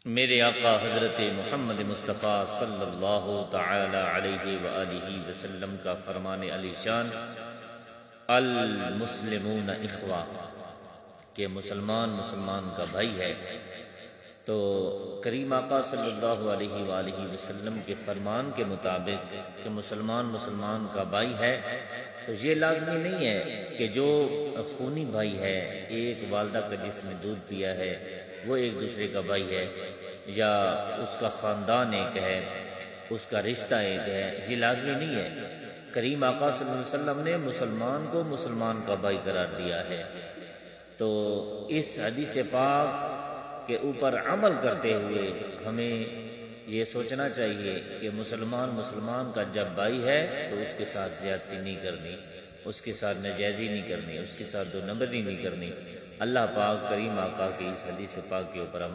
मेरे आका हज़रत मोहम्मद मुस्तफ़ा सल्लल्लाहु ताला अलैहि व आलिहि वसल्लम का फरमान अलीशान, अल मुस्लिमून इख्वा, के मुसलमान मुसलमान का भाई है। तो करीम आका सल्लल्लाहु अलैहि व आलिहि वसल्लम के फरमान के मुताबिक कि मुसलमान मुसलमान का भाई है, तो ये लाजमी नहीं है कि जो खूनी भाई है, एक वालदा का जिसने दूध पिया है, वो एक दूसरे का भाई है, या उसका ख़ानदान एक है, उसका रिश्ता एक है। ये लाजमी नहीं है। करीम आका सल्लल्लाहु अलैहि वसल्लम ने मुसलमान को मुसलमान का भाई करार दिया है। तो इस हदीस पाक के ऊपर अमल करते हुए हमें ये सोचना चाहिए कि मुसलमान मुसलमान का जब भाई है तो उसके साथ ज़्यादती नहीं करनी, उसके साथ नाजायज़ी नहीं करनी, उसके साथ दो नंबरी नहीं करनी। अल्लाह पाक करीम आका की इस हदीस पाक के ऊपर अमल